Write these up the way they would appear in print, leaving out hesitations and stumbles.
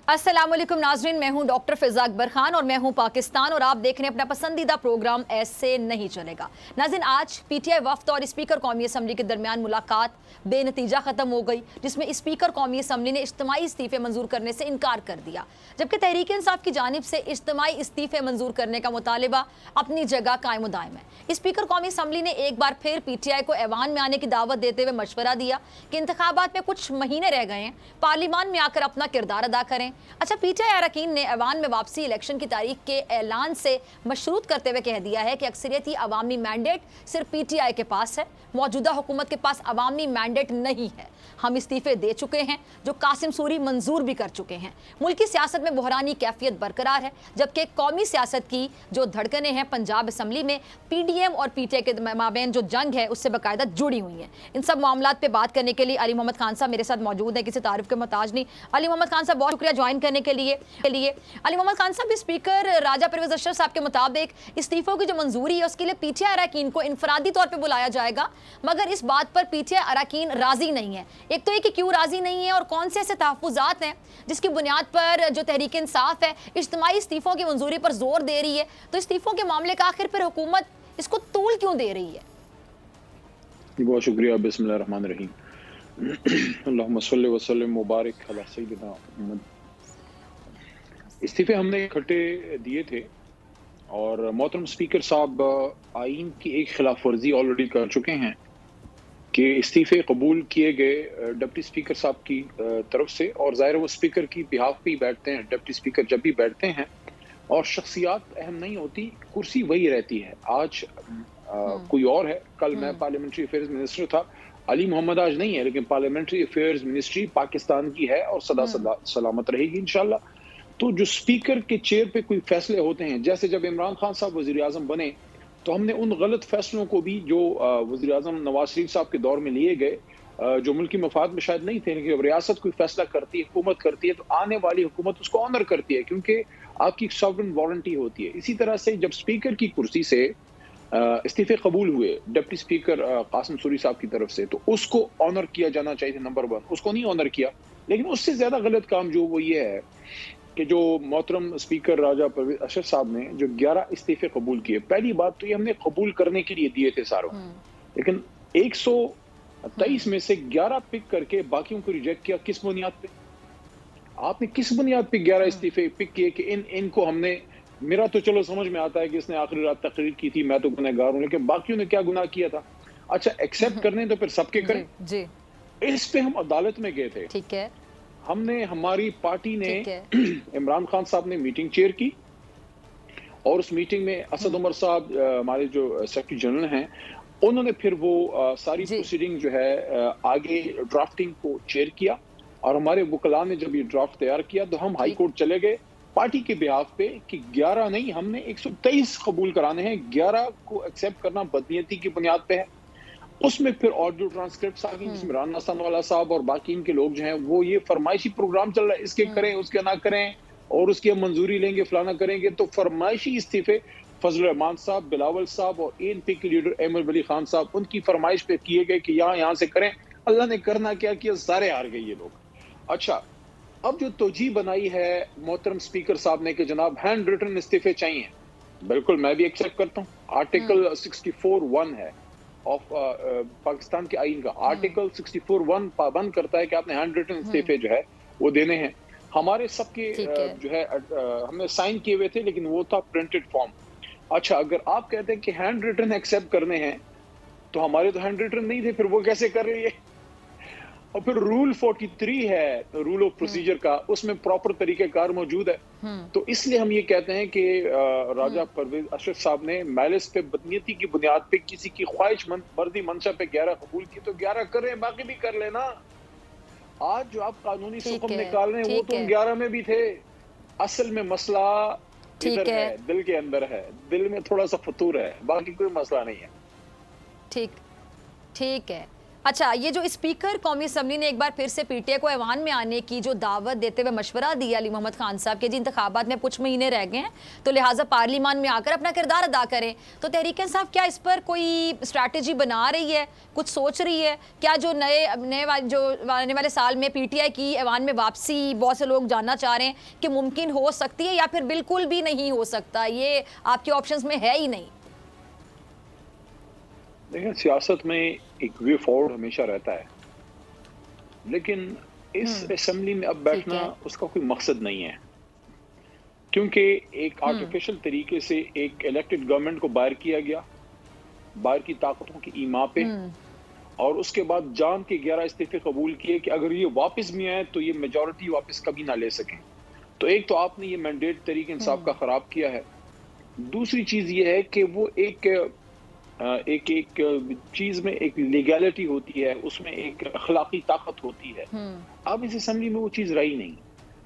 अस्सलाम वालेकुम नाज़रीन, मैं हूं डॉक्टर फ़िज़ा अकबर खान और मैं हूं पाकिस्तान और आप देख रहे हैं अपना पसंदीदा प्रोग्राम ऐसे नहीं चलेगा। नाज़रीन, आज पीटीआई वफ़द और स्पीकर कौमी असम्बली के दरमियान मुलाकात बेनतीजा ख़त्म हो गई, जिसमें स्पीकर कौमी असम्बली ने इज्तिमाई इस्तीफ़े मंजूर करने से इनकार कर दिया, जबकि तहरीक इंसाफ की जानिब से इज्तिमाई इस्तीफ़े मंजूर करने का मुतालिबा अपनी जगह कायम व दायम है। स्पीकर कौमी असम्बली ने एक बार फिर पीटीआई को ऐवान में आने की दावत देते हुए मशवरा दिया कि इंतखाबात में कुछ महीने रह गए हैं, पार्लियामान में आकर अपना किरदार अदा करें। अच्छा, पीटीआई अरकान ने ऐवान में वापसी इलेक्शन की तारीख के ऐलान से मशरूत करते हुए कह दिया है कि अक्सरियती अवामी मैंडेट सिर्फ पीटीआई के पास है, मौजूदा हुकूमत के पास अवामी मैंडेट नहीं है। हम इस्तीफे दे चुके हैं, जो कासिम सूरी मंजूर भी कर चुके हैं। मुल्की सियासत में बहरानी कैफियत बरकरार है, जबकि कौमी सियासत की जो धड़कनें हैं पंजाब असम्बली में पीडीएम और पीटीआई के माबैन जो जंग है उससे बाकायदा जुड़ी हुई हैं। इन सब मामलात पे बात करने के लिए अली मोहम्मद खान साहब मेरे साथ मौजूद हैं, किसी तारीफ के मोहताज नहीं। अली मोहम्मद खान साहब, बहुत शुक्रिया ज्वाइन करने के लिए। अली मोहम्मद खान साहब, स्पीकर राजा परवेज अशरफ साहब के मुताबिक इस्तीफों की जो मंजूरी है उसके लिए पीटीआई अरकान को इनफरादी तौर पर बुलाया जाएगा, मगर इस बात पर पीटीआई अरकान राजी नहीं है। एक तो ये कि क्यों राजी नहीं है और कौन से ऐसे तहफ़्फ़ुज़ात हैं जिसकी बुनियाद पर जो तहरीक इंसाफ है इज्तिमाई इस्तीफों की मंजूरी पर जोर दे रही है, तो इस्तीफों के मामले का आखिर फिर हुकूमत इसको तूल क्यों दे रही है? बहुत शुक्रिया। बिस्मिल्लाहिर्रहमानिर्रहीम। अल्लाहुम्मा सल्लि व सल्लिम मुबारक अला सय्यिदिना मुहम्मद। इस्तीफे हमने इकट्ठे दिए थे और मोहतरम स्पीकर साहब आइन की एक खिलाफ वर्जी ऑलरेडी कर चुके हैं कि इस्तीफे कबूल किए गए डिप्टी स्पीकर साहब की तरफ से, और ज़ाहिर वो स्पीकर की बिहाफ पे ही बैठते हैं। डिप्टी स्पीकर जब भी बैठते हैं और शख्सियात अहम नहीं होती, कुर्सी वही रहती है। आज कोई और है, कल मैं पार्लियामेंट्री अफेयर्स मिनिस्टर था। अली मोहम्मद आज नहीं है, लेकिन पार्लियामेंट्री अफेयर्स मिनिस्ट्री पाकिस्तान की है और सदा सलामत रहेगी इंशाल्लाह। तो जो स्पीकर के चेयर पे कोई फैसले होते हैं, जैसे जब इमरान खान साहब वज़ीर आज़म बने तो हमने उन गलत फैसलों को भी जो वज़ीर आज़म नवाज शरीफ साहब के दौर में लिए गए, जो मुल्की मफाद में शायद नहीं थे, लेकिन जब रियासत कोई फैसला करती है, हुकूमत करती है, तो आने वाली हुकूमत उसको ऑनर करती है, क्योंकि आपकी सॉवरेन वारंटी होती है। इसी तरह से जब स्पीकर की कुर्सी से इस्तीफे कबूल हुए डिप्टी स्पीकर कासिम सूरी साहब की तरफ से, तो उसको ऑनर किया जाना चाहिए था, नंबर 1। उसको नहीं ऑनर किया। लेकिन उससे ज्यादा गलत काम जो वो ये है कि जो मोहतरम स्पीकर राजा परवेज अशरफ साहब ने जो 11 इस्तीफे कबूल किए, पहली बात तो ये हमने कबूल करने के लिए दिए थे सारों, लेकिन 123 में से 11 पिक करके बाकियों को रिजेक्ट किया। किस बुनियाद पे? आपने किस बुनियाद पे 11 इस्तीफे पिक किए कि इनको हमने, मेरा तो चलो समझ में आता है कि इसने आखिरी रात तकरीर की थी, मैं तो गुनहगार हूं, लेकिन बाकियों ने क्या गुनाह किया था? अच्छा, एक्सेप्ट करने तो फिर सबके करें जी। इस पे हम अदालत में गए थे। ठीक है, हमने, हमारी पार्टी ने इमरान खान साहब ने मीटिंग चेयर की और उस मीटिंग में असद उमर साहब हमारे जो सेक्रेटरी जनरल हैं, उन्होंने फिर वो सारी प्रोसीडिंग जो है आगे ड्राफ्टिंग को चेयर किया, और हमारे वकला ने जब ये ड्राफ्ट तैयार किया तो हम हाई कोर्ट चले गए पार्टी के बिहाफ पे कि 11 नहीं, हमने 123 कबूल कराने हैं, 11 को एक्सेप्ट करना बदनीयती की बुनियाद पे है। उसमें फिर ऑडियो ट्रांसक्रिप्ट्स आ गई जिसमें राना सनवाला साहब और बाकी इनके लोग जो हैं वो ये फरमाइशी प्रोग्राम चल रहा है, इसके करें उसके ना करें, और उसकी हम मंजूरी लेंगे, फलाना करेंगे। तो फरमाइशी इस्तीफे फजल रहमान साहब, बिलावल साहब और एएनपी के लीडर अहमद वली खान साहब, उनकी फरमाइश पे किए गए कि यहाँ से करें। अल्लाह ने करना क्या किया, सारे हार गए ये लोग। अच्छा, अब जो तोजी बनाई है मोहतरम स्पीकर साहब ने कि जनाब हैंड रिटन इस्तीफे चाहिए, बिल्कुल मैं भी एक्सेप्ट करता हूँ। आर्टिकल 64(1) है ऑफ पाकिस्तान के आइन का। आर्टिकल 64(1) पाबंद करता है कि आपने हैंड रिटन इस्तीफे जो है वो देने हैं। हमारे सबके जो है हमने साइन किए हुए थे, लेकिन वो था प्रिंटेड फॉर्म। अच्छा, अगर आप कहते हैं कि हैंड रिटन एक्सेप्ट करने हैं, तो हमारे तो हैंड रिटन नहीं थे, फिर वो कैसे कर रही है? और फिर रूल 43 है रूल ऑफ प्रोसीजर का, उसमें प्रॉपर तरीकेकार मौजूद है। तो इसलिए हम ये कहते हैं कि राजा परवेज अशरफ साहब ने मैलिस पे, बदनीयती की बुनियाद पे, किसी की ख्वाहिश मर्दी मंशा पे 11 कबूल की, तो 11 कर रहे हैं, बाकी भी कर लेना। आज जो आप कानूनी सुकम निकाल रहे हैं वो तो 11 में भी थे। असल में मसला इधर है, दिल के अंदर है, दिल में थोड़ा सा फतूर है, बाकी कोई मसला नहीं है। ठीक है। اچھا، یہ جو اسپیکر قومی اسمبلی نے ایک بار پھر سے پی ٹی آئی کو ایوان میں آنے کی جو دعوت دیتے ہوئے مشورہ دیا علی محمد خان صاحب کے، جی انتخابات میں کچھ مہینے رہ گئے ہیں تو لہٰذا پارلیمان میں آ کر اپنا کردار ادا کریں، تو تحریک انصاف کیا اس پر کوئی اسٹریٹجی بنا رہی ہے، کچھ سوچ رہی ہے کیا؟ جو آنے والے سال میں پی ٹی آئی کی ایوان میں واپسی بہت سے لوگ جاننا چاہ رہے ہیں کہ ممکن ہو سکتی ہے یا پھر بالکل بھی نہیں ہو سکتا، یہ آپ کے آپشنز میں ہے ہی نہیں؟ دیکھیں، سیاست میں ایک وے فارورڈ ہمیشہ رہتا ہے، لیکن اس اسمبلی میں اب بیٹھنا اس کا کوئی مقصد نہیں ہے، کیونکہ ایک آرٹیفیشل طریقے سے ایک الیکٹڈ گورنمنٹ کو باہر کیا گیا، باہر کی طاقتوں کی ایما پہ، اور اس کے بعد جان کے 11 استعفے قبول کیے کہ اگر یہ واپس بھی آئے تو یہ میجورٹی واپس کبھی نہ لے سکیں۔ تو ایک تو آپ نے یہ مینڈیٹ تحریک انصاف کا خراب کیا ہے، دوسری چیز یہ ہے کہ وہ ایک چیز میں ایک لیگیلٹی ہوتی ہے، اس میں ایک اخلاقی طاقت ہوتی ہے، اب اس اسمبلی میں وہ چیز رہی نہیں۔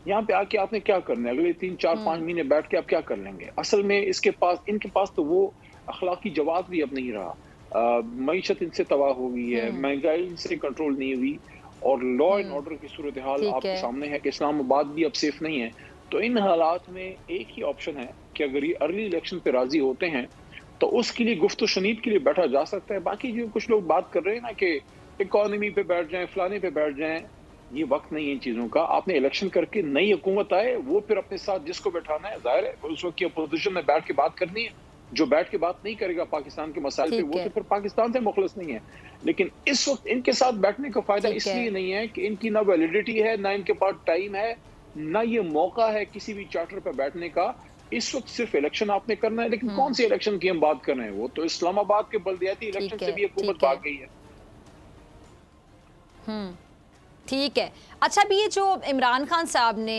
یہاں پہ آ کے آپ نے کیا کرنا ہے؟ اگلے 3-4-5 مہینے بیٹھ کے آپ کیا کر لیں گے؟ اصل میں ان کے پاس تو وہ اخلاقی جواب بھی اب نہیں رہا، معیشت ان سے تباہ ہو گئی ہے، مہنگائی ان سے کنٹرول نہیں ہوئی، اور لا اینڈ آرڈر کی صورتحال آپ کے سامنے ہے کہ اسلام آباد بھی اب سیف نہیں ہے۔ تو ان حالات میں ایک ہی آپشن ہے کہ اگر یہ ارلی الیکشن پہ راضی ہوتے ہیں تو اس کے لیے گفت و شنید کے لیے بیٹھا جا سکتا ہے۔ باقی جو کچھ لوگ بات کر رہے ہیں نا کہ اکانومی پہ بیٹھ جائیں، فلانے پہ بیٹھ جائیں، یہ وقت نہیں ہے ان چیزوں کا۔ آپ نے الیکشن کر کے نئی حکومت آئے، وہ پھر اپنے ساتھ جس کو بیٹھانا ہے، ظاہر ہے اس وقت کی اپوزیشن میں بیٹھ کے بات کرنی ہے، جو بیٹھ کے بات نہیں کرے گا پاکستان کے مسائل پہ وہ تو پھر پاکستان سے مخلص نہیں ہے۔ لیکن اس وقت ان کے ساتھ بیٹھنے کا فائدہ اس لیے نہیں ہے کہ ان کی نہ ویلیڈیٹی ہے، نہ ان کے پاس ٹائم ہے، نہ یہ موقع ہے کسی بھی چارٹر پہ بیٹھنے کا۔ اس وقت صرف الیکشن آپ نے کرنا ہے، لیکن کون سی الیکشن کی ہم بات کر رہے ہیں؟ وہ تو اسلام آباد کے بلدیاتی الیکشن سے بھی حکومت بھاگ گئی ہے۔ ٹھیک ہے۔ اچھا، ابھی یہ جو عمران خان صاحب نے